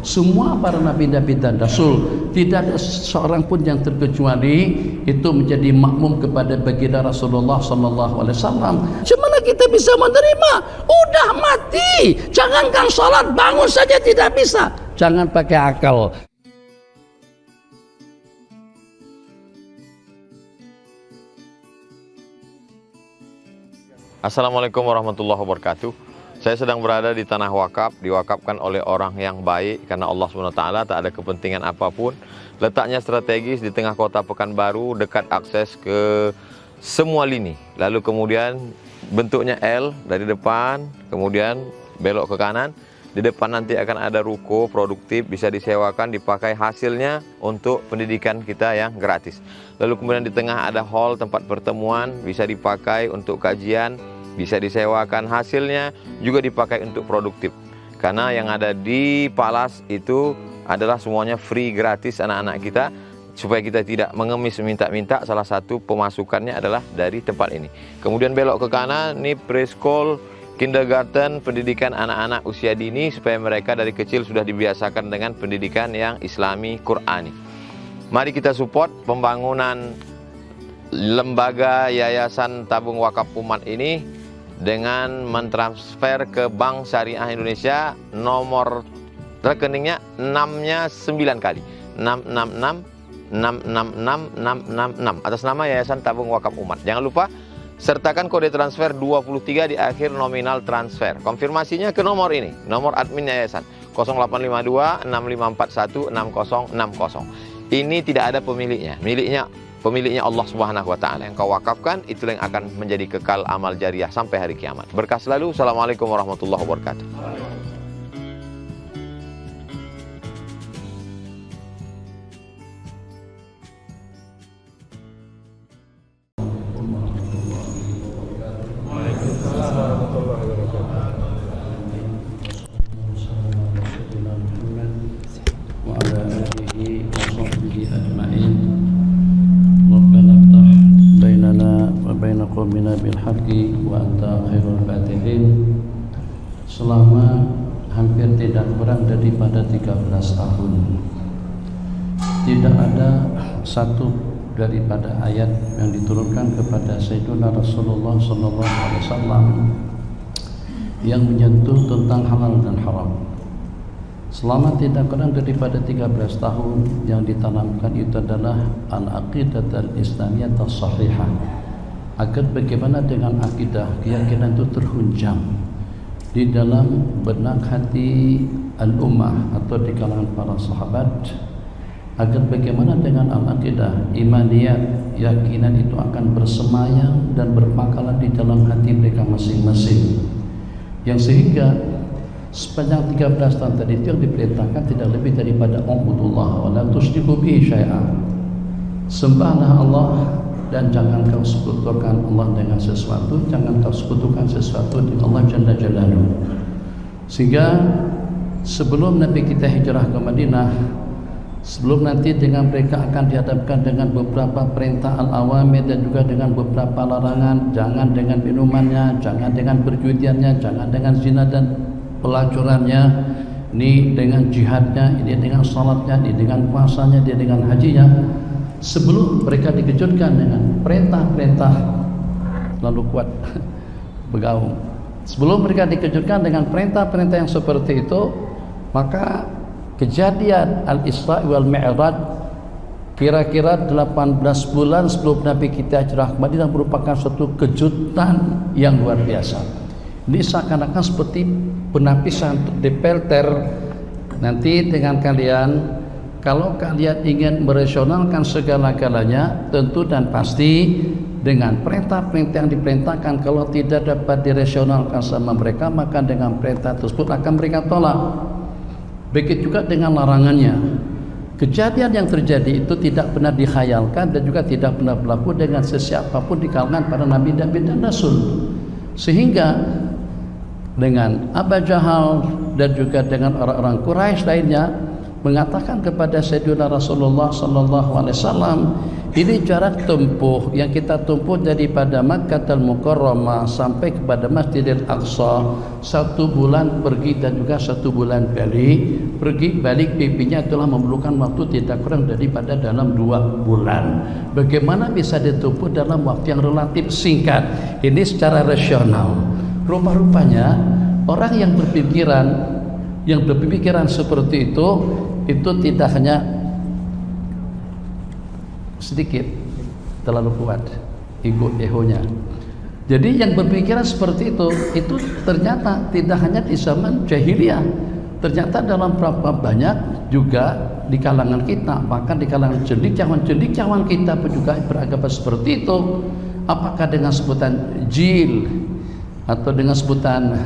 Semua para nabi-nabi dan rasul, tidak ada seorang pun yang terkecuali itu menjadi makmum kepada baginda Rasulullah sallallahu alaihi wasallam. Gimana kita bisa menerima? Udah mati. Jangankan salat, bangun saja tidak bisa. Jangan pakai akal. Assalamualaikum warahmatullahi wabarakatuh. Saya sedang berada di tanah wakaf, diwakafkan oleh orang yang baik karena Allah SWT tak ada kepentingan apapun. Letaknya strategis di tengah kota Pekanbaru, dekat akses ke semua lini. Lalu kemudian bentuknya L dari depan, kemudian belok ke kanan. Di depan nanti akan ada ruko produktif, bisa disewakan, dipakai hasilnya untuk pendidikan kita yang gratis. Lalu kemudian di tengah ada hall tempat pertemuan, bisa dipakai untuk kajian, bisa disewakan, hasilnya juga dipakai untuk produktif. Karena yang ada di Palas itu adalah semuanya free, gratis anak-anak kita. Supaya kita tidak mengemis minta-minta, salah satu pemasukannya adalah dari tempat ini. Kemudian belok ke kanan, ini preschool, kindergarten, pendidikan anak-anak usia dini supaya mereka dari kecil sudah dibiasakan dengan pendidikan yang Islami, Qur'ani. Mari kita support pembangunan lembaga Yayasan Tabung Wakaf Umat ini dengan mentransfer ke Bank Syariah Indonesia, nomor rekeningnya 6-nya 9 kali. 666 atas nama Yayasan Tabung Wakaf Umat. Jangan lupa sertakan kode transfer 23 di akhir nominal transfer. Konfirmasinya ke nomor ini, nomor admin yayasan 0852 6541 6060. Ini tidak ada pemiliknya. Pemiliknya Allah Subhanahu wa taala. Yang kau wakafkan itulah yang akan menjadi kekal amal jariah sampai hari kiamat. Berkah selalu. Assalamualaikum warahmatullahi wabarakatuh. Qawmina bil haqqi wa anta khairul fatihin. Selama hampir tidak kurang daripada 13 tahun tidak ada satu daripada ayat yang diturunkan kepada Sayyidina Rasulullah sallallahu alaihi wasallam yang menyentuh tentang halal dan haram. Selama tidak kurang daripada 13 tahun yang ditanamkan itu adalah al-aqidah al-islamiyah as-sahihah. Agar bagaimana dengan akidah, keyakinan itu terhunjam di dalam benak hati al-ummah atau di kalangan para sahabat. Agar bagaimana dengan al-aqidah, imaniyat, keyakinan itu akan bersemayam dan berpangkalan di dalam hati mereka masing-masing. Yang sehingga sepanjang 13 tahun tadi itu yang diperintahkan tidak lebih daripada ubudullah wa la tusyriku bihi syai'a. Sembahlah Allah dan jangan kau sekutukan Allah dengan sesuatu, jangan kau sekutukan sesuatu dengan Allah Jalla Jalaluhu. Sehingga sebelum Nabi kita hijrah ke Madinah, sebelum nanti dengan mereka akan dihadapkan dengan beberapa perintah al-awamir dan juga dengan beberapa larangan, jangan dengan minumannya, jangan dengan perjudiannya, jangan dengan zina dan pelacurannya, ini dengan jihadnya, ini dengan salatnya, ini dengan puasanya, ini dengan hajinya. Sebelum mereka dikejutkan dengan perintah-perintah lalu kuat bergaung. Sebelum mereka dikejutkan dengan perintah-perintah yang seperti itu, maka kejadian Al-Isra wal Mi'raj kira-kira 18 bulan sebelum Nabi kita hijrah ke Madinah merupakan suatu kejutan yang luar biasa. Ini seakan-akan seperti penapisan untuk dipelter nanti dengan kalian. Kalau kalian ingin merasionalkan segala-galanya, tentu dan pasti dengan perintah-perintah yang diperintahkan, kalau tidak dapat dirasionalkan sama mereka, maka dengan perintah tersebut akan mereka tolak. Begitu juga dengan larangannya. Kejadian yang terjadi itu tidak pernah dikhayalkan dan juga tidak pernah berlaku dengan sesiapapun di kalangan para nabi dan rasul. Sehingga dengan Abu Jahal dan juga dengan orang-orang Quraisy lainnya, mengatakan kepada Sayyidina Rasulullah sallallahu alaihi wasallam, ini jarak tempuh yang kita tempuh daripada Makkahul Mukarramah sampai kepada Masjidil Aqsa 1 bulan pergi dan juga 1 bulan balik. Pergi balik pipinya telah memerlukan waktu tidak kurang daripada dalam 2 bulan. Bagaimana bisa ditempuh dalam waktu yang relatif singkat? Ini secara rasional. Rupa-rupanya orang yang berpikiran seperti itu tidak hanya sedikit, terlalu kuat egonya. Jadi yang berpikiran seperti itu ternyata tidak hanya di zaman jahiliyah, ternyata dalam berapa banyak juga di kalangan kita, bahkan di kalangan cendekiawan kita pun juga beragama seperti itu. Apakah dengan sebutan jil atau dengan sebutan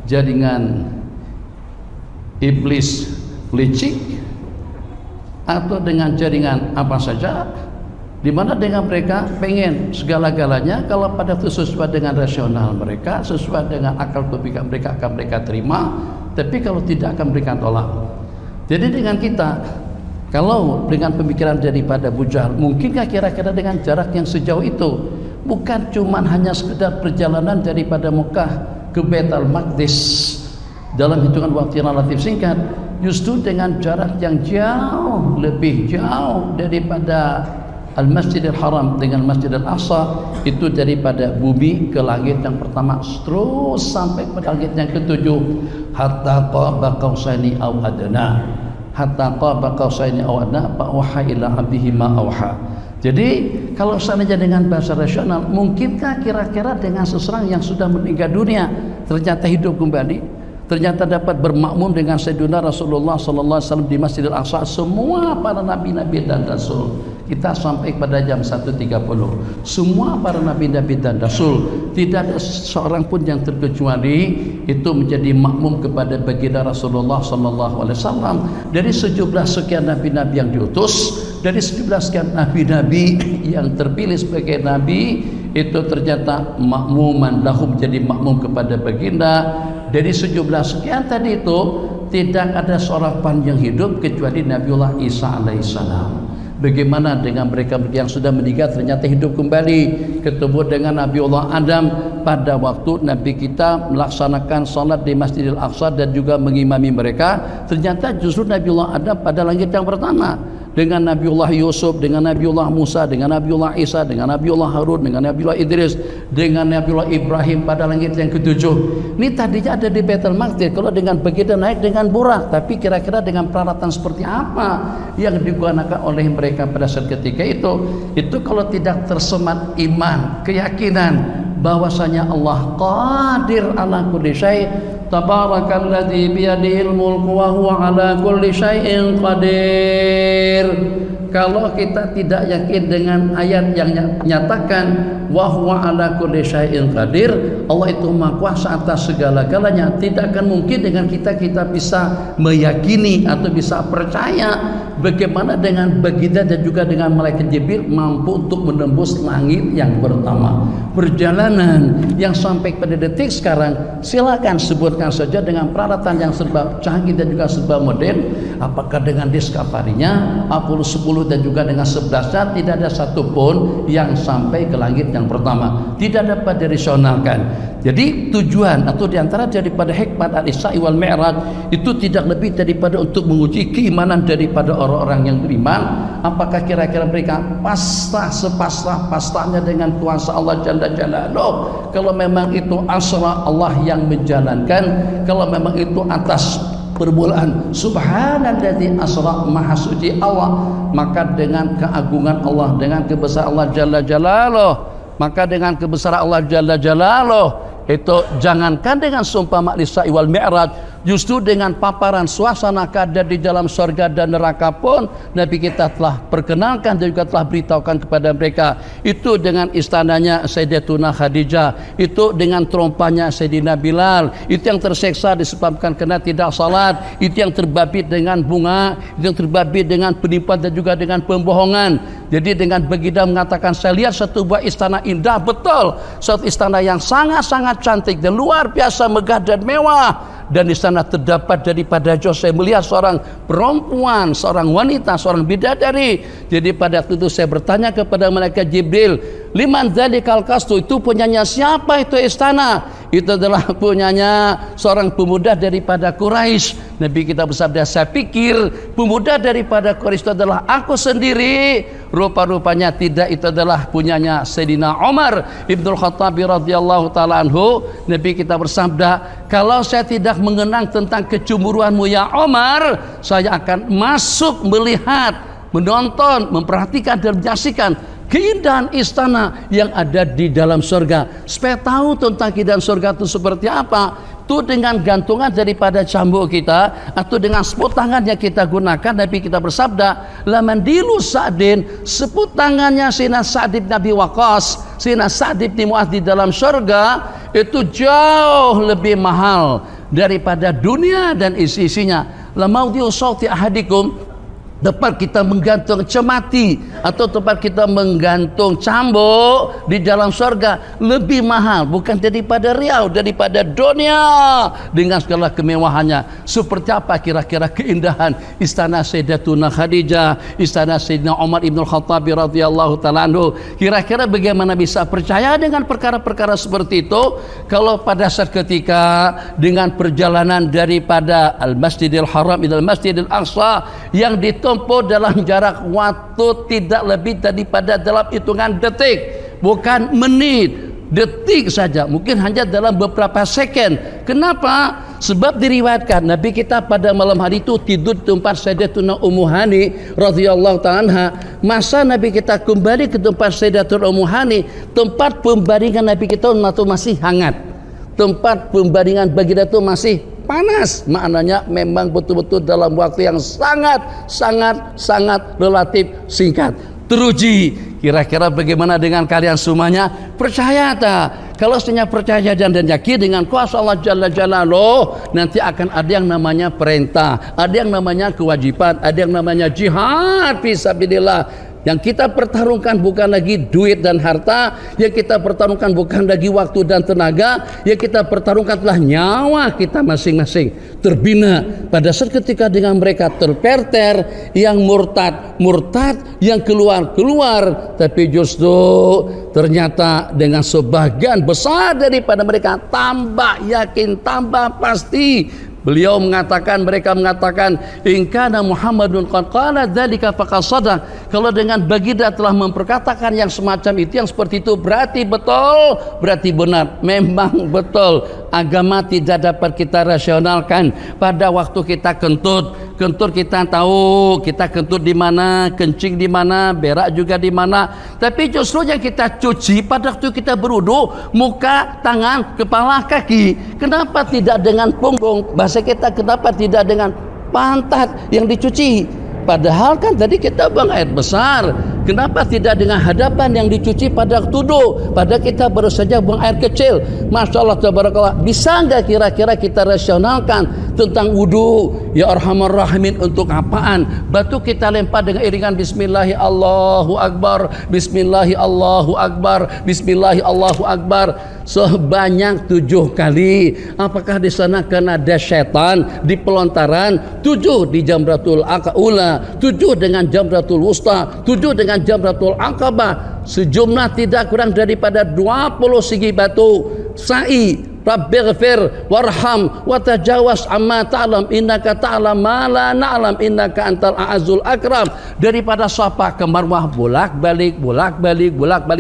jaringan iblis licik atau dengan jaringan apa saja, di mana dengan mereka pengen segala-galanya kalau pada itu sesuai dengan rasional mereka, sesuai dengan akal berpikir mereka akan mereka terima, tapi kalau tidak akan mereka tolak. Jadi dengan kita, kalau dengan pemikiran daripada Abu Jahal, mungkinkah kira-kira dengan jarak yang sejauh itu, bukan cuma hanya sekedar perjalanan daripada Mekah ke Baitul Maqdis dalam hitungan waktu yang relatif singkat, justru dengan jarak yang jauh lebih jauh daripada Al-Masjidil Haram dengan Masjidil Aqsa, itu daripada bumi ke langit yang pertama terus sampai ke langit yang ketujuh, hatta qaba qausaini aw adna, hatta qaba qausaini aw adna fa auha ila abdihi ma auha. Jadi kalau seandainya dengan bahasa rasional, mungkinkah kira-kira dengan seseorang yang sudah meninggal dunia ternyata hidup kembali, ternyata dapat bermakmum dengan Sayyidina Rasulullah sallallahu alaihi wasallam di Masjidil Aqsa, semua para nabi-nabi dan rasul. Kita sampai pada jam 1.30. Semua para nabi-nabi dan rasul, tidak ada seorang pun yang terkecuali itu menjadi makmum kepada baginda Rasulullah sallallahu alaihi wasallam. Dari 17 sekian nabi-nabi yang diutus, dari 17 sekian nabi-nabi yang terpilih sebagai nabi, itu ternyata makmuman lahum, jadi makmum kepada baginda. Dari 17 sekian tadi itu tidak ada seorang pun yang hidup kecuali Nabiullah Isa alaihissalam. Bagaimana dengan mereka yang sudah meninggal ternyata hidup kembali, ketemu dengan Nabiullah Adam pada waktu Nabi kita melaksanakan salat di Masjidil Aqsa dan juga mengimami mereka, ternyata justru Nabiullah Adam pada langit yang pertama, dengan Nabiullah Yusuf, dengan Nabiullah Musa, dengan Nabiullah Isa, dengan Nabiullah Harun, dengan Nabiullah Idris, dengan Nabiullah Ibrahim pada langit yang ketujuh. Ini tadinya ada di Baitul Maqdis, kalau dengan begitu naik dengan burak, tapi kira-kira dengan peralatan seperti apa yang digunakan oleh mereka pada saat ketika itu kalau tidak tersemat iman, keyakinan bahwasanya Allah qadir ala kulli syai', tabarakalladzi biyadihil mulku wa huwa ala kulli syai'in qadir. Kalau kita tidak yakin dengan ayat yang nyatakan wa huwa ala kulli syai'in qadir, Allah itu maha kuasa atas segala-galanya, tidak akan mungkin dengan kita bisa meyakini atau bisa percaya bagaimana dengan baginda dan juga dengan malaikat Jibril mampu untuk menembus langit yang pertama. Perjalanan yang sampai pada detik sekarang, silakan sebutkan saja dengan peralatan yang serba canggih dan juga serba modern, apakah dengan Discovery-nya, Apollo 10 dan juga dengan 11-nya, tidak ada satupun yang sampai ke langit yang pertama, tidak dapat dirasionalkan. Jadi tujuan atau diantara daripada hikmat al-Isra wal Mi'raj itu tidak lebih daripada untuk menguji keimanan daripada orang-orang yang beriman. Apakah kira-kira mereka sepasrah-pasrahnya dengan kuasa Allah Jalla Jalaluh? Kalau memang itu asra Allah yang menjalankan, kalau memang itu atas permulaan subhanalladzi asra, maha suci Allah, maka dengan keagungan Allah, dengan kebesaran Allah Jalla Jalaluh, maka dengan kebesaran Allah Jalla Jalaluh itu jangankan dengan seumpama Isra wal Mi'raj, justru dengan paparan suasana keadaan di dalam surga dan neraka pun Nabi kita telah perkenalkan dan juga telah beritahukan kepada mereka. Itu dengan istananya Sayyidatuna Khadijah, itu dengan trompanya Sayyidina Bilal, itu yang terseksa disebabkan karena tidak salat, itu yang terbabit dengan bunga, itu yang terbabit dengan penipuan dan juga dengan pembohongan. Jadi dengan baginda mengatakan, saya lihat satu buah istana indah, betul, suatu istana yang sangat-sangat cantik dan luar biasa megah dan mewah, dan di sana terdapat daripada jauh saya melihat seorang perempuan, seorang wanita, seorang bidadari. Jadi pada waktu itu saya bertanya kepada malaikat Jibril, liman dzalikal qasdu, itu punyanya siapa itu istana? Itu adalah punyanya seorang pemuda daripada Quraisy. Nabi kita bersabda, saya pikir pemuda daripada Quraisy itu adalah aku sendiri. Rupa-rupanya tidak, itu adalah punyanya Sayyidina Umar Ibnul Khattab radhiyallahu taala anhu. Nabi kita bersabda, kalau saya tidak mengenang tentang kecemburuanmu ya Umar, saya akan masuk melihat, menonton, memperhatikan dan menyaksikan keindahan istana yang ada di dalam surga. Supaya tahu tentang keindahan surga itu seperti apa, itu dengan gantungan daripada cambuk kita atau dengan seput tangan yang kita gunakan. Nabi kita bersabda, lamandilu Sa'din, seput tangannya Sayyidina Sa'd bin Abi Waqqas, Sayyidina Sa'd bin Mu'adz di dalam surga itu jauh lebih mahal daripada dunia dan isi-isinya. Lamaudhi'u sawti ahadikum, tempat kita menggantung cemati atau tempat kita menggantung cambuk di dalam surga lebih mahal, bukan daripada riau, daripada dunia dengan segala kemewahannya. Seperti apa kira-kira keindahan istana Sayyidatuna Khadijah, istana Sayyidina Umar Ibnul Khattab radhiyallahu taala anhu? Kira-kira bagaimana bisa percaya dengan perkara-perkara seperti itu kalau pada saat ketika dengan perjalanan daripada Al-Masjidil Haram ila Al-Masjidil Aqsa yang ditempuh dalam jarak waktu tidak lebih daripada dalam hitungan detik, bukan menit, detik saja, mungkin hanya dalam beberapa second. Kenapa? Sebab diriwayatkan Nabi kita pada malam hari itu tidur di tempat Sayyidatuna Ummu Hani radhiyallahu ta'ala anha. Masa Nabi kita kembali ke tempat Sayyidatuna Ummu Hani, tempat pembaringan Nabi kita itu masih hangat, tempat pembaringan baginda itu masih panas. Maknanya memang betul-betul dalam waktu yang sangat relatif singkat. Teruji, kira-kira bagaimana dengan kalian semuanya? Percaya tak? Kalau semuanya percaya dan yakin dengan kuasa Allah Jalla Jalaluh, nanti akan ada yang namanya perintah, ada yang namanya kewajiban, ada yang namanya jihad fisabilillah. Yang kita pertarungkan bukan lagi duit dan harta, yang kita pertarungkan bukan lagi waktu dan tenaga, yang kita pertarungkan telah nyawa kita masing-masing terbina pada saat ketika dengan mereka terperter, yang murtad, yang keluar, tapi justru ternyata dengan sebagian besar daripada mereka tambah yakin, tambah pasti. Beliau mengatakan, mereka mengatakan, in kana Muhammadun qad qala dzalika faqad shadaq. Kalau dengan baginda telah memperkatakan yang semacam itu, yang seperti itu, berarti betul, berarti benar. Memang betul, agama tidak dapat kita rasionalkan. Pada waktu kita kentut kita tahu kita kentut di mana, kencing di mana, berak juga di mana. Tapi justru yang kita cuci pada waktu kita berwudu, muka, tangan, kepala, kaki. Kenapa tidak dengan punggung? Bahasa kita, kenapa tidak dengan pantat yang dicuci? Padahal kan tadi kita buang air besar. Kenapa tidak dengan hadapan yang dicuci pada tuduh? Padahal kita baru saja buang air kecil. Masya Allah tabarakallah. Bisa nggak kira-kira kita rasionalkan tentang wudu? Ya Arhamar Rahimin, untuk apaan? Batu kita lempar dengan iringan Bismillahi Allahu Akbar, Bismillahi Allahu Akbar, Bismillahi Allahu Akbar sebanyak 7 kali. Apakah di sana kan ada setan di pelontaran? 7 di Jamratul Ula, 7 dengan Jamratul Wusta, 7 dengan Jamratul Aqabah, sejumlah tidak kurang daripada 20 segi batu. Sa'i Rabbighfir warham wa tajawaz amma ta'lam innaka ta'lam ma la na'lam innaka antal a'azul akram. Daripada Safa ke Marwah bolak-balik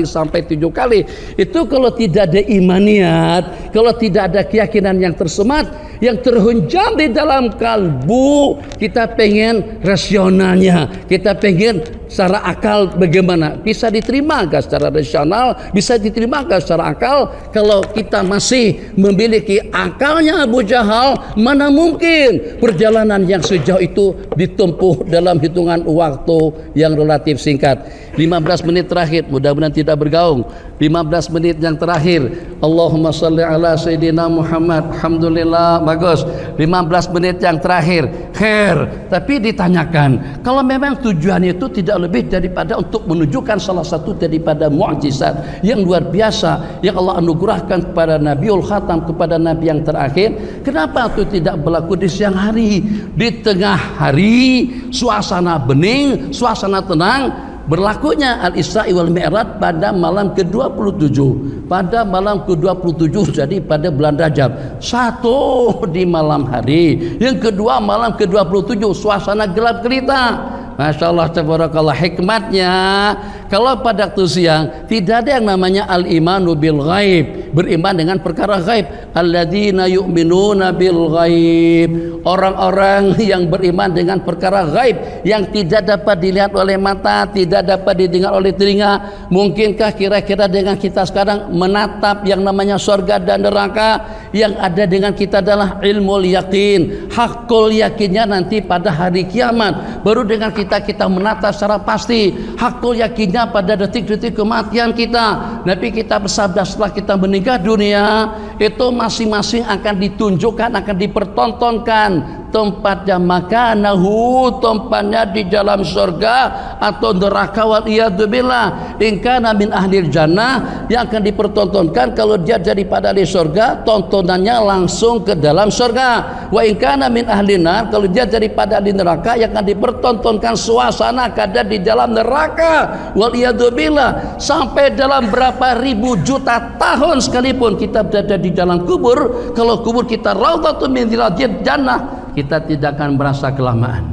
sampai 7 kali. Itu kalau tidak ada imaniat, kalau tidak ada keyakinan yang tersemat, yang terhunjam di dalam kalbu. Kita pengen rasionalnya, kita pengen secara akal bagaimana? Bisa diterima gak secara rasional? Bisa diterima gak secara akal? Kalau kita masih memiliki akalnya Abu Jahal, mana mungkin perjalanan yang sejauh itu ditempuh dalam hitungan waktu yang relatif singkat. 15 menit terakhir, mudah-mudahan tidak bergaung. 15 menit yang terakhir, Allahumma salli ala Sayyidina Muhammad. Alhamdulillah. bagus. 15 menit yang terakhir, khair. Tapi ditanyakan, kalau memang tujuannya itu tidak lebih daripada untuk menunjukkan salah satu daripada mukjizat yang luar biasa yang Allah anugerahkan kepada Nabiul Khatam, kepada Nabi yang terakhir, kenapa itu tidak berlaku di siang hari? Di tengah hari, suasana bening, suasana tenang, berlakunya Al-Isra wal Mi'raj pada malam ke-27. Pada malam ke-27, jadi pada bulan Rajab. Satu di malam hari, yang kedua malam ke-27, suasana gelap gelita. Masya Allah, tabarakallah, hikmatnya kalau pada waktu siang tidak ada yang namanya al-imanu bil ghaib, beriman dengan perkara ghaib. Alladzina yu'minuna bil ghaib, orang-orang yang beriman dengan perkara ghaib yang tidak dapat dilihat oleh mata, tidak dapat didengar oleh telinga. Mungkinkah kira-kira dengan kita sekarang menatap yang namanya surga dan neraka? Yang ada dengan kita adalah ilmu yakin, hakul yakinnya nanti pada hari kiamat. Baru dengan kita menata secara pasti hakul yakinnya pada detik-detik kematian kita. Nabi kita bersabda, setelah kita meninggal dunia itu masing-masing akan ditunjukkan, akan dipertontonkan tempatnya, makanahu, tempatnya di dalam surga atau neraka, wal iyadu billah. In kana min ahlil jannah, yang akan dipertontonkan kalau dia daripada ahli surga, tontonannya langsung ke dalam surga. Wa in kana min ahli nar, kalau dia daripada ahli neraka, yang akan dipertontonkan suasana keadaan di dalam neraka, wal iyadu billah. Sampai dalam berapa ribu juta tahun sekalipun kita berada di dalam kubur, kalau kubur kita raudhatun min riyadil jannah, kita tidak akan merasa kelamaan.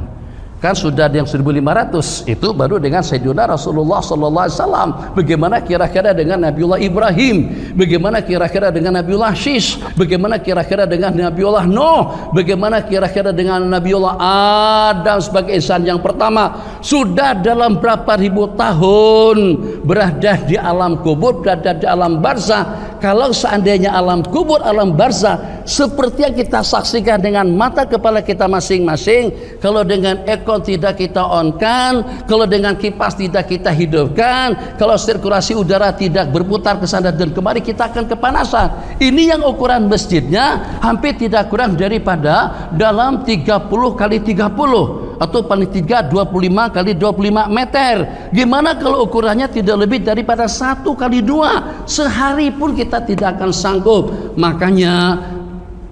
Kan sudah ada yang 1500, itu baru dengan Sayyidina Rasulullah sallallahu alaihi wasallam. Bagaimana kira-kira dengan Nabiullah Ibrahim? Bagaimana kira-kira dengan Nabiullah Syis? Bagaimana kira-kira dengan Nabiullah Nuh? Bagaimana kira-kira dengan Nabiullah Adam sebagai insan yang pertama? Sudah dalam berapa ribu tahun berada di alam kubur, berada di alam barzah. Kalau seandainya alam kubur, alam barzah seperti yang kita saksikan dengan mata kepala kita masing-masing, kalau dengan ekor tidak kita onkan, kalau dengan kipas tidak kita hidupkan, kalau sirkulasi udara tidak berputar ke sana dan kemari, kita akan kepanasan. Ini yang ukuran masjidnya hampir tidak kurang daripada dalam 30 kali 30 atau paling 25 kali 25 meter. Gimana kalau ukurannya tidak lebih daripada 1 kali 2? Sehari pun kita tidak akan sanggup. Makanya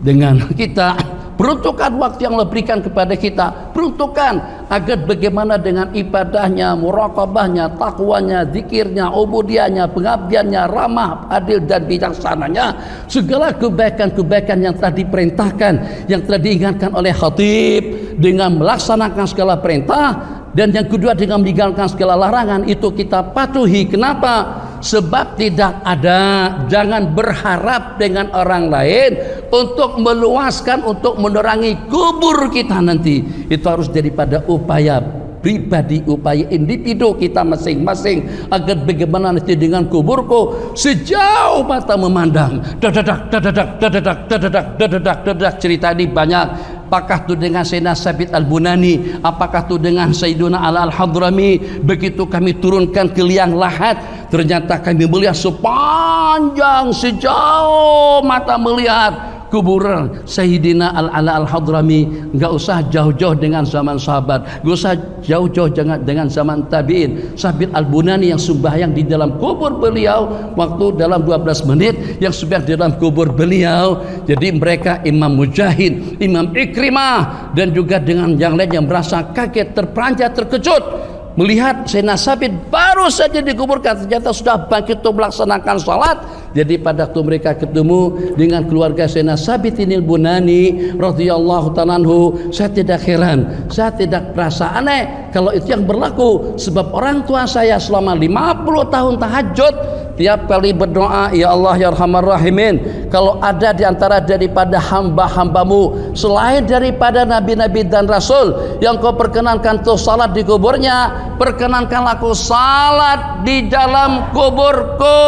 dengan kita peruntukan waktu yang Allah berikan kepada kita, peruntukan agar bagaimana dengan ibadahnya, muraqabahnya, takwanya, zikirnya, ubudiyahnya, pengabdiannya, ramah, adil dan bijaksananya, segala kebaikan-kebaikan yang telah diperintahkan, yang telah diingatkan oleh khatib, dengan melaksanakan segala perintah, dan yang kedua dengan meninggalkan segala larangan, itu kita patuhi. Kenapa? Sebab tidak ada, jangan berharap dengan orang lain untuk meluaskan, untuk menerangi kubur kita nanti. Itu harus daripada upaya pribadi, upaya individu kita masing-masing, agar bagaimana nanti dengan kuburku sejauh mata memandang, dadadak dadadak dadadak dadadak dadadak dadadak. Cerita ini banyak. Apakah itu dengan Sayyidina Sabit Al-Bunani, apakah itu dengan Sayyiduna Al-Hadrami? Begitu kami turunkan ke liang lahat, ternyata kami melihat sepanjang, sejauh mata melihat kuburan Sayyidina Al-Ala Al-Hadrami. Enggak usah jauh-jauh dengan zaman sahabat, enggak usah jauh-jauh dengan zaman tabi'in. Sabit Al-Bunani yang sembahyang di dalam kubur beliau waktu dalam 12 menit yang sembahyang di dalam kubur beliau. Jadi mereka Imam Mujahid, Imam Ikrimah, dan juga dengan yang lain yang merasa kaget, terperanjat, terkejut melihat Sayyidina Sabit baru saja dikuburkan, ternyata sudah bangkit untuk melaksanakan salat. Jadi pada waktu mereka ketemu dengan keluarga Sayyidina Sabit Al-Bunani radhiyallahu ta'ala anhu, saya tidak heran, saya tidak merasa aneh kalau itu yang berlaku. Sebab orang tua saya selama 50 tahun tahajud, tiap kali berdoa, ya Allah ya Arhamar Rahimin, kalau ada di antara daripada hamba-hambamu selain daripada nabi-nabi dan rasul yang kau perkenankan untuk salat di kuburnya, perkenankanlah aku salat di dalam kuburku.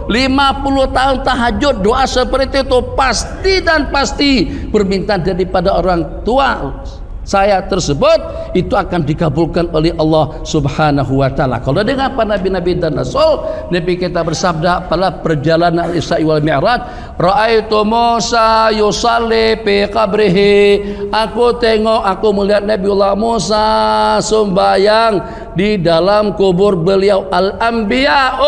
50 tahun tahajud, doa seperti itu pasti dan pasti permintaan daripada orang tua saya tersebut itu akan dikabulkan oleh Allah Subhanahu wa taala. Kalau dengan para nabi-nabi dan rasul, Nabi kita bersabda pada perjalanan Isra wal Mi'raj, raaitu Musa yusalli fi qabrihi, aku melihat Nabiullah Musa sembahyang di dalam kubur beliau. Al-anbiya,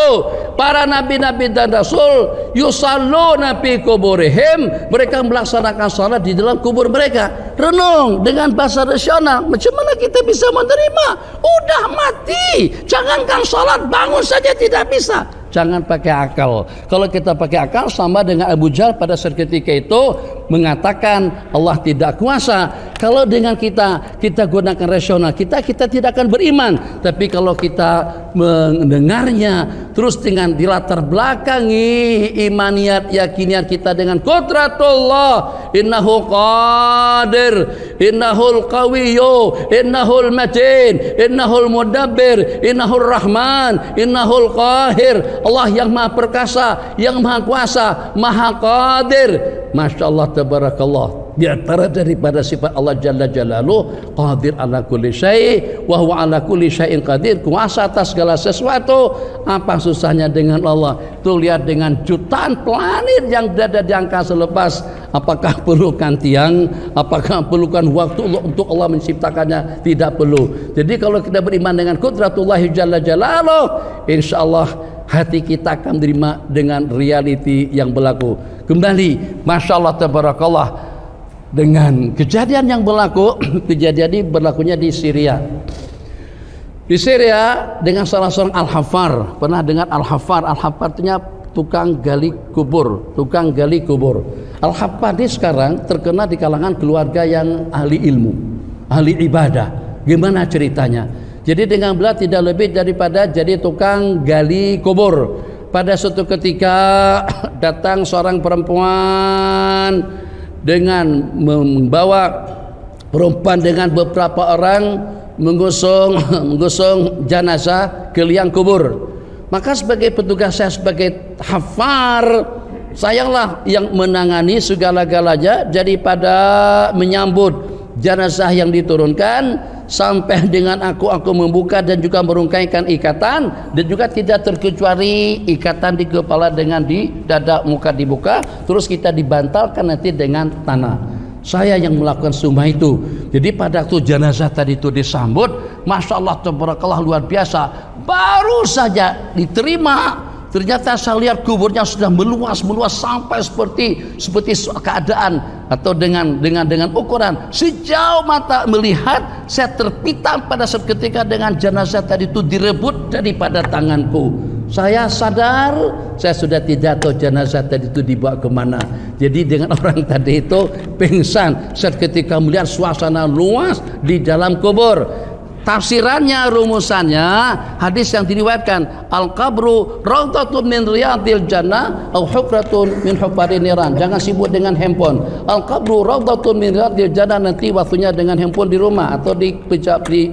para nabi-nabi dan rasul, yusalluna fi kuburihim, mereka melaksanakan salat di dalam kubur mereka. Renung dengan bahasa rasional, macam mana kita bisa menerima? Udah mati, jangankan salat, bangun saja tidak bisa. Jangan pakai akal. Kalau kita pakai akal, sama dengan Abu Jahal pada saat ketika itu mengatakan Allah tidak kuasa. Kalau dengan kita gunakan rasional, kita tidak akan beriman. Tapi kalau kita mendengarnya terus dengan dilatar belakangi imaniyat, yakiniat kita dengan qudratullah, innahu qadir, innahul qawiyyu, innahul matin, innahul mudabbir, innahul rahman, innahul qahir. Allah yang maha perkasa, yang maha kuasa, maha qadir. Masya Allah, tabarakallah. Di antara daripada sifat Allah Jalla Jalaluh, qadir ala kulli syai' wa huwa ala kulli syai'in qadir, kuasa atas segala sesuatu. Apa susahnya dengan Allah? Tuh lihat dengan jutaan planet yang berada di angkasa lepas, apakah perlukan tiang? Apakah perlukan waktu untuk Allah menciptakannya? Tidak perlu. Jadi kalau kita beriman dengan qudratullah Jalla Jalaluh, insyaallah hati kita akan menerima dengan realiti yang berlaku. Kembali, Masya Allah, tabarakallah, dengan kejadian yang berlaku. Kejadian ini berlakunya di Syria. Di Syria dengan salah seorang Al-Hafar. Pernah dengar Al-Hafar? Al-Hafar artinya tukang gali kubur. Tukang gali kubur. Al-Hafar ini sekarang terkenal di kalangan keluarga yang ahli ilmu, ahli ibadah. Gimana ceritanya? Jadi dengan beliau tidak lebih daripada jadi tukang gali kubur. Pada suatu ketika datang seorang perempuan dengan membawa perempuan dengan beberapa orang menggusung jenazah ke liang kubur. Maka sebagai petugas, saya sebagai hafar, sayalah yang menangani segala-galanya daripada menyambut jenazah yang diturunkan sampai dengan aku membuka dan juga merungkaikan ikatan, dan juga tidak terkecuali ikatan di kepala dengan di dada, muka dibuka, terus kita dibantalkan nanti dengan tanah. Saya yang melakukan semua itu. Jadi pada waktu jenazah tadi itu disambut, Masya Allah, tabarakallah, luar biasa. Baru saja diterima, ternyata saya lihat kuburnya sudah meluas sampai seperti keadaan atau dengan ukuran sejauh mata melihat. Saya terpitam pada saat ketika dengan jenazah tadi itu direbut daripada tanganku. Saya sadar saya sudah tidak tahu jenazah tadi itu dibawa kemana. Jadi dengan orang tadi itu pingsan saat ketika melihat suasana luas di dalam kubur. Tafsirannya, rumusannya, hadis yang diriwayatkan, al-qabru raudhatun min riyadil jannah au hufratun min hufarin niran. Jangan sibuk dengan handphone. Al-qabru raudhatun min riyadil jannah, nanti waktunya dengan handphone di rumah atau di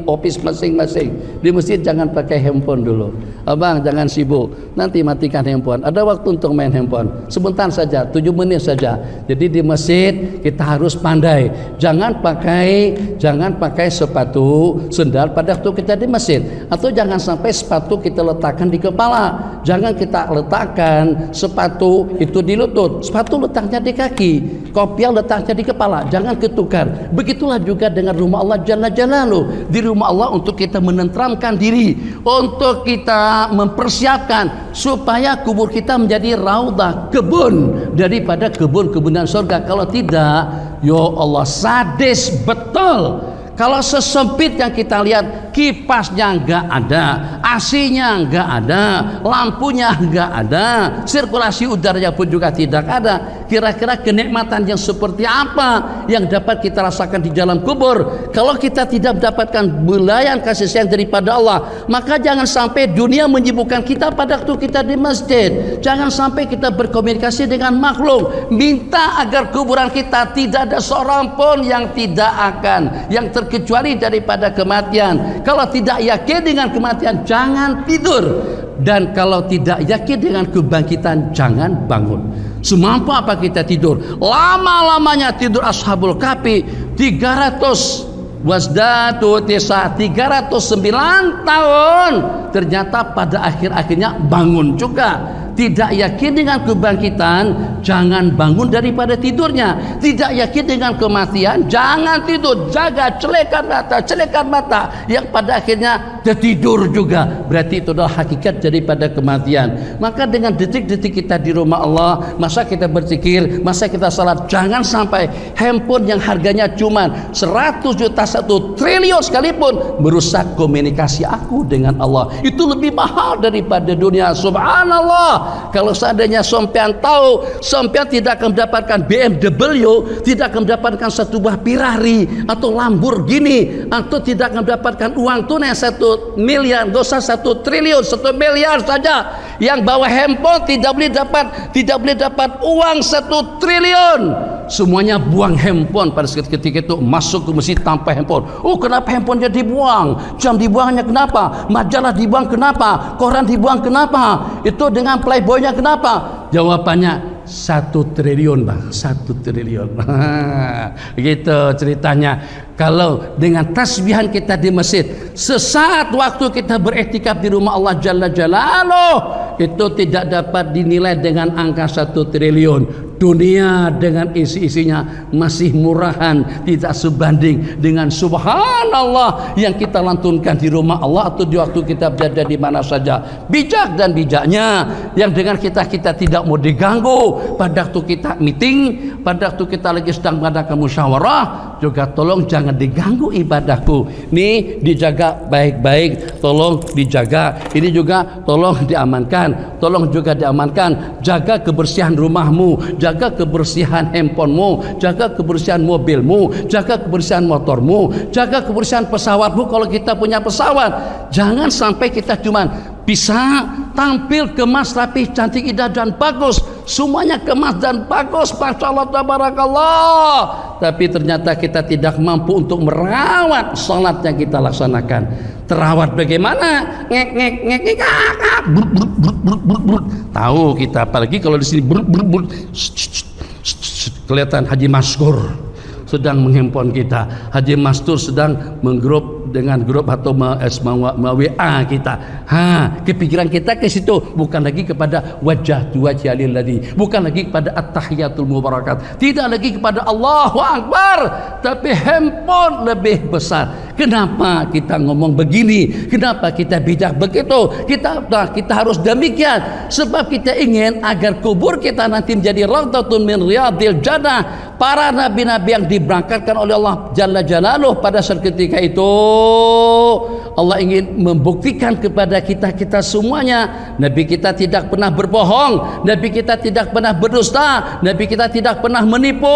office masing-masing. Di masjid jangan pakai handphone dulu. Abang jangan sibuk, nanti matikan handphone. Ada waktu untuk main handphone sebentar saja, 7 menit saja. Jadi di masjid kita harus pandai. Jangan pakai sepatu sendal pada waktu kita di masjid, atau jangan sampai sepatu kita letakkan di kepala. Jangan kita letakkan sepatu itu di lutut, sepatu letaknya di kaki, kopiah letaknya di kepala. Jangan ketukar. Begitulah juga dengan rumah Allah Jalla Jalaluh. Di rumah Allah untuk kita menenteramkan diri, untuk kita mempersiapkan supaya kubur kita menjadi raudhah, kebun daripada kebun-kebunan surga. Kalau tidak, ya Allah, sadis betul. Kalau sesempit yang kita lihat, kipasnya enggak ada, AC-nya enggak ada, lampunya enggak ada, sirkulasi udaranya pun juga tidak ada. Kira-kira kenikmatan yang seperti apa yang dapat kita rasakan di dalam kubur kalau kita tidak mendapatkan belayan kasih sayang daripada Allah? Maka jangan sampai dunia menyibukkan kita pada waktu kita di masjid. Jangan sampai kita berkomunikasi dengan makhluk. Minta agar kuburan kita tidak ada seorang pun yang yang terkecuali daripada kematian. Kalau tidak yakin dengan kematian, jangan tidur. Dan kalau tidak yakin dengan kebangkitan, jangan bangun. Semampu apa kita tidur. Lama-lamanya tidur Ashabul Kahfi 300 wasdatu tis'a 309 tahun. Ternyata pada akhirnya bangun juga. Tidak yakin dengan kebangkitan, jangan bangun daripada tidurnya. Tidak yakin dengan kematian, jangan tidur. Jaga, celekan mata yang pada akhirnya tertidur juga. Berarti itu adalah hakikat daripada kematian. Maka dengan detik-detik kita di rumah Allah, masa kita berzikir, masa kita salat, jangan sampai handphone yang harganya cuma 100 juta, 1 triliun sekalipun merusak komunikasi aku dengan Allah. Itu lebih mahal daripada dunia. Subhanallah. Kalau seandainya sampean tahu, sampean tidak akan mendapatkan BMW, tidak akan mendapatkan satu buah Ferrari atau Lamborghini, atau tidak akan mendapatkan uang tunai 1 miliar, gak usah 1 triliun, 1 miliar saja. Yang bawa handphone tidak boleh dapat uang 1 triliun. Semuanya buang handphone pada ketika itu, masuk ke masjid tanpa handphone. Oh, kenapa handphonenya dibuang? Jam dibuangnya kenapa? Majalah dibuang kenapa? Koran dibuang kenapa? Itu dengan playboynya kenapa? Jawabannya 1 triliun bang, 1 triliun. Gitu ceritanya. Kalau dengan tasbihan kita di masjid, sesaat waktu kita beriktikaf di rumah Allah Jalla Jalaluh, itu tidak dapat dinilai dengan angka 1 triliun. Dunia dengan isi-isinya masih murahan, tidak sebanding dengan subhanallah yang kita lantunkan di rumah Allah atau di waktu kita berada di mana saja. Bijak dan bijaknya yang dengan kita tidak mau diganggu pada waktu kita meeting, pada waktu kita lagi sedang mengadakan musyawarah, juga tolong jangan diganggu ibadahku. Nih dijaga baik-baik, tolong dijaga. Ini juga tolong diamankan, tolong juga diamankan. Jaga kebersihan rumahmu, jaga kebersihan handphonemu, jaga kebersihan mobilmu, jaga kebersihan motormu, jaga kebersihan pesawatmu kalau kita punya pesawat. Jangan sampai kita cuman bisa tampil kemas rapi, cantik, indah dan bagus, semuanya kemas dan bagus, masya Allah tabarakallah, tapi ternyata kita tidak mampu untuk merawat salat yang kita laksanakan. Terawat bagaimana? Ngek tahu kita, apalagi kalau di sini kelihatan Haji Maskur sedang menghandphone kita, Haji Mastur sedang menggrup dengan grup atau WA kita. Kepikiran kita ke situ, bukan lagi kepada wajah wajhil ladzi, bukan lagi kepada at-tahiyatul mubarakat, tidak lagi kepada Allahu Akbar, tapi handphone lebih besar. Kenapa kita ngomong begini? Kenapa kita bijak begitu? Kita harus demikian sebab kita ingin agar kubur kita nanti menjadi raudhatun min riyadil jannah. Para nabi-nabi yang diberangkatkan oleh Allah Jalla Jalaluh pada saat ketika itu, Allah ingin membuktikan kepada kita semuanya, Nabi kita tidak pernah berbohong, Nabi kita tidak pernah berdusta, Nabi kita tidak pernah menipu.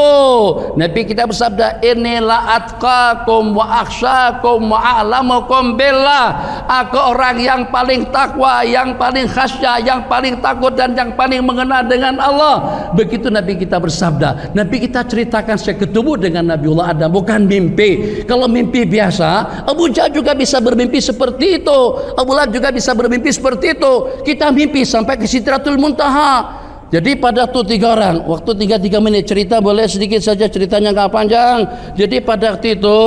Nabi kita bersabda, inilah atqakum wa akhsyakum wa a'lamukum billah. Aku orang yang paling takwa, yang paling khasyah, yang paling takut dan yang paling mengenal dengan Allah. Begitu Nabi kita bersabda. Nabi kita ceritakan, saya ketemu dengan Nabiullah Adam, bukan mimpi. Kalau mimpi biasa, Abu Jahal juga bisa bermimpi seperti itu, Abu Lahab juga bisa bermimpi seperti itu. Kita mimpi sampai ke Sidratul Muntaha. Jadi pada waktu 3 orang, waktu 3 menit cerita, boleh sedikit saja, ceritanya nggak panjang. Jadi pada waktu itu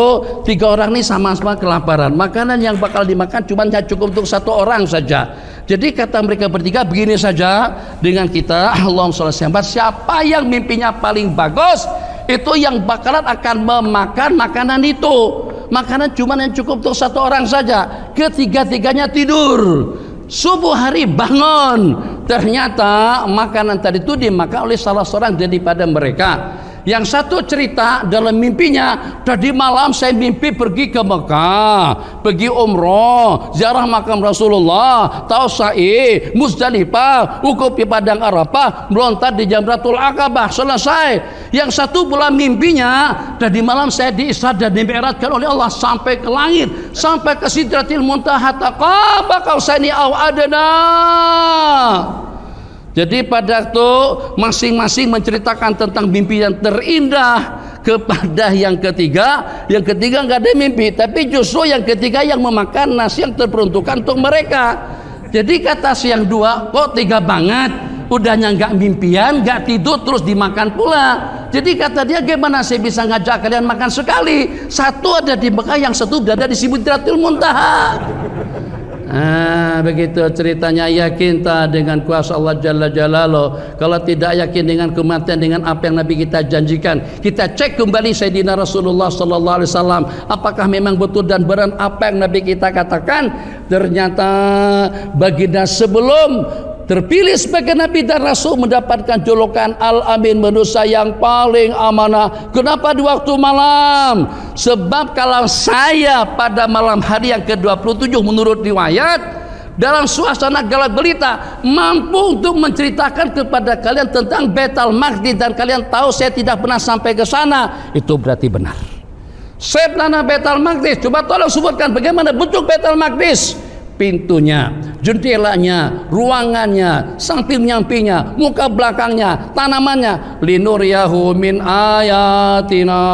3 orang ini sama-sama kelaparan. Makanan yang bakal dimakan cuma cukup untuk 1 orang saja. Jadi kata mereka bertiga, begini saja dengan kita, Allahumma sholli alaihi wasallam, siapa yang mimpinya paling bagus, itu yang bakalan akan memakan makanan itu. Makanan cuma yang cukup untuk 1 orang saja. Ketiga-tiganya tidur. Subuh hari bangun, ternyata makanan tadi itu dimakan oleh salah seorang daripada mereka. Yang satu cerita dalam mimpinya, tadi malam saya mimpi pergi ke Mekah, pergi umroh, ziarah makam Rasulullah, tauf sa'i, Muzdalifah, wukuf di padang Arafah, melontar di Jamratul Aqabah, selesai. Yang satu pula mimpinya, tadi malam saya diisra dan dimi'rajkan oleh Allah sampai ke langit, sampai ke Sidratil Muntaha, taqaba qausani aw adna. Jadi pada waktu masing-masing menceritakan tentang mimpi yang terindah kepada yang ketiga nggak ada mimpi, tapi justru yang ketiga yang memakan nasi yang terperuntukkan untuk mereka. Jadi kata si yang 2, kok tega banget, udahnya nggak mimpian, nggak tidur, terus dimakan pula. Jadi kata dia, gimana saya bisa ngajak kalian makan sekali? Satu ada di Mekah, yang satu berada di Sidratul Muntaha. Begitu ceritanya. Yakin tak dengan kuasa Allah Jalla Jalaluh? Kalau tidak yakin dengan kematian, dengan apa yang Nabi kita janjikan, kita cek kembali Sayyidina Rasulullah Sallallahu Alaihi Wasallam, apakah memang betul dan benar apa yang Nabi kita katakan? Ternyata baginda sebelum terpilih sebagai Nabi dan Rasul mendapatkan julukan Al-Amin, manusia yang paling amanah. Kenapa di waktu malam? Sebab kalau saya pada malam hari yang ke-27 menurut riwayat, dalam suasana gelap gelita, mampu untuk menceritakan kepada kalian tentang Baitul Maqdis, dan kalian tahu saya tidak pernah sampai ke sana, itu berarti benar. Saya pernah Baitul Maqdis. Coba tolong sebutkan bagaimana bentuk Baitul Maqdis. Pintunya, jendelanya, ruangannya, samping-nyampingnya, muka belakangnya, tanamannya, linuriyahu min ayatina.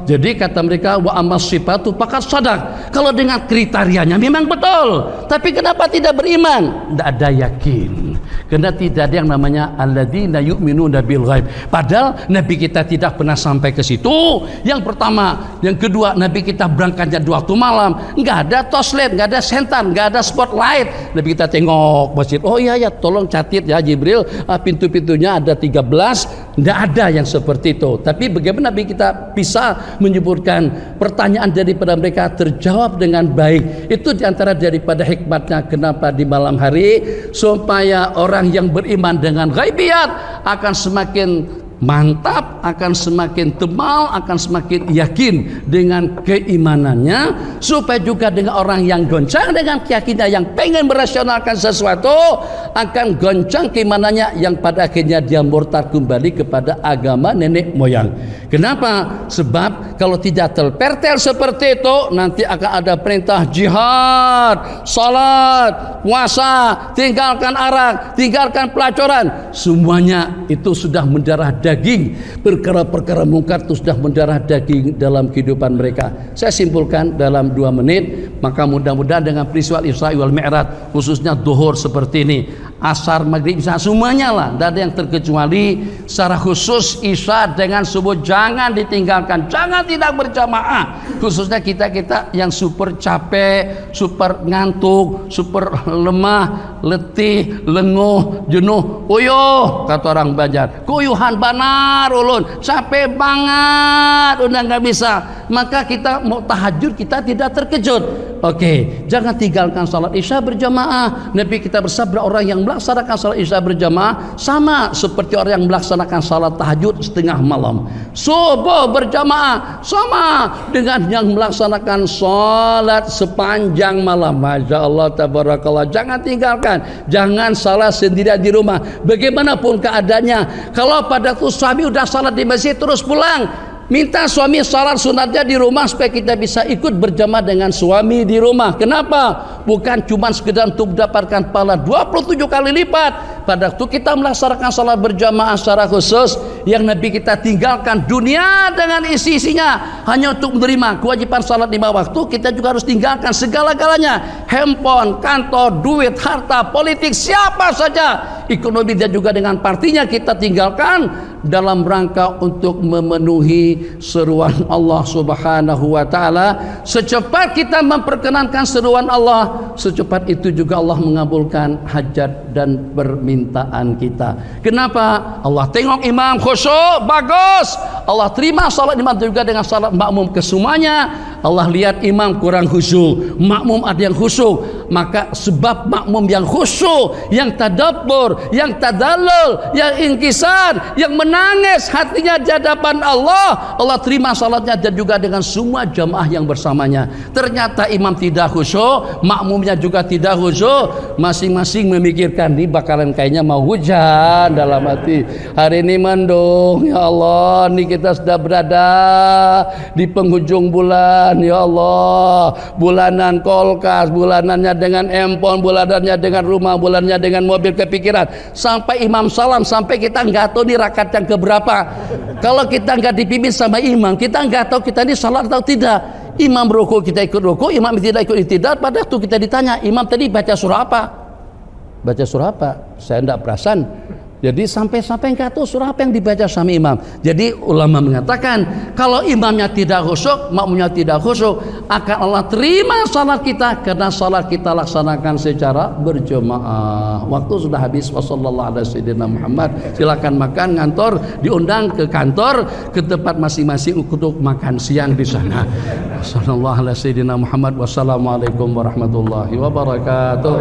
Jadi kata mereka, wa ammas sifatu faqad sadaq. Kalau dengan kriterianya memang betul, tapi kenapa tidak beriman? Tidak ada yakin. Karena tidak ada yang namanya alladzina yu'minuna bil ghaib. Padahal Nabi kita tidak pernah sampai ke situ. Yang pertama, yang kedua, Nabi kita berangkatnya di waktu malam, nggak ada toslet, nggak ada sentan, nggak ada spotlight. Nabi kita tengok masjid, oh iya ya, tolong catit ya Jibril, pintu-pintunya ada 13. Nggak ada yang seperti itu. Tapi bagaimana Nabi kita bisa menyebutkan pertanyaan daripada mereka terjawab dengan baik? Itu diantara daripada hikmatnya kenapa di malam hari, supaya orang yang beriman dengan ghaibiyat akan semakin mantap, akan semakin tebal, akan semakin yakin dengan keimanannya, supaya juga dengan orang yang goncang dengan keyakinan, yang pengen merasionalkan sesuatu, akan goncang keimanannya, yang pada akhirnya dia murtad kembali kepada agama nenek moyang. Kenapa? Sebab kalau tidak terpertel seperti itu, nanti akan ada perintah jihad, salat, puasa, tinggalkan arak, tinggalkan pelacuran, semuanya itu sudah mendarah daging. Perkara-perkara mungkar itu sudah mendarah daging dalam kehidupan mereka. Saya simpulkan dalam 2 menit, maka mudah-mudahan dengan peristiwa Isra wal Mi'raj, khususnya duhur seperti ini, asar, maghrib, isya, semuanya lah, tidak ada yang terkecuali. Secara khusus isya dengan subuh jangan ditinggalkan, jangan tidak berjamaah. Khususnya kita-kita yang super capek, super ngantuk, super lemah, letih, lenguh, jenuh, uyuh, kata orang Banjar, kuyuhan banar ulun, capek banget, udah nggak bisa. Maka kita mau tahajud, kita tidak terkejut. Oke, jangan tinggalkan salat isya berjamaah. Nabi kita bersabda, orang yang melaksanakan salat isya berjamaah sama seperti orang yang melaksanakan salat tahajud setengah malam. Subuh berjamaah sama dengan yang melaksanakan salat sepanjang malam. Masya Allah, tabarakallah. Jangan tinggalkan, jangan salat sendirian di rumah. Bagaimanapun keadaannya, kalau pada tuh suami udah salat di masjid terus pulang, minta suami salat sunatnya di rumah supaya kita bisa ikut berjamaah dengan suami di rumah. Kenapa? Bukan cuma sekedar untuk mendapatkan pahala 27 kali lipat. Pada waktu kita melaksanakan salat berjamaah secara khusus, yang Nabi kita tinggalkan dunia dengan isi-isinya hanya untuk menerima kewajiban salat 5 waktu, kita juga harus tinggalkan segala-galanya. Handphone, kantor, duit, harta, politik, siapa saja, ekonomi dan juga dengan partinya kita tinggalkan dalam rangka untuk memenuhi seruan Allah Subhanahu wa taala. Secepat kita memperkenankan seruan Allah, secepat itu juga Allah mengabulkan hajat dan permintaan kita. Kenapa? Allah tengok imam khusyuk, bagus, Allah terima salat imam juga dengan salat makmum kesemuanya. Allah lihat imam kurang khusyuk, makmum ada yang khusyuk, maka sebab makmum yang khusyuk, yang tadabbur, yang tadallul, yang inkisar, yang menangis hatinya di hadapan Allah, Allah terima salatnya dan juga dengan semua jamaah yang bersamanya. Ternyata imam tidak khusyuk, makmumnya juga tidak khusyuk, masing-masing memikirkan, ini bakalan kayaknya mau hujan dalam hati, hari ini mendung, ya Allah, ini kita sudah berada di penghujung bulan, ya Allah, bulanan kolkas, bulanannya dengan handphone, bulanannya dengan rumah, bulanannya dengan mobil, kepikiran sampai imam salam, sampai kita nggak tahu nih rakaat yang keberapa. Kalau kita nggak dipimpin sama imam, kita nggak tahu kita ini salat atau tidak. Imam ruku kita ikut ruku, imam tidak ikut tidak. Pada waktu kita ditanya, imam tadi baca surah apa? Baca surah apa? Saya tidak perasan. Jadi sampai nggak tahu surah apa yang dibaca sama imam. Jadi ulama mengatakan kalau imamnya tidak khusyuk, makmumnya tidak khusyuk, akan Allah terima salat kita karena salat kita laksanakan secara berjamaah. Waktu sudah habis. Wassallallahu ala sayyidina Muhammad. Silakan makan, ngantor, diundang ke kantor, ke tempat masing-masing untuk makan siang di sana. Wassallallahu ala sayyidina Muhammad. Wassalamualaikum warahmatullahi wabarakatuh.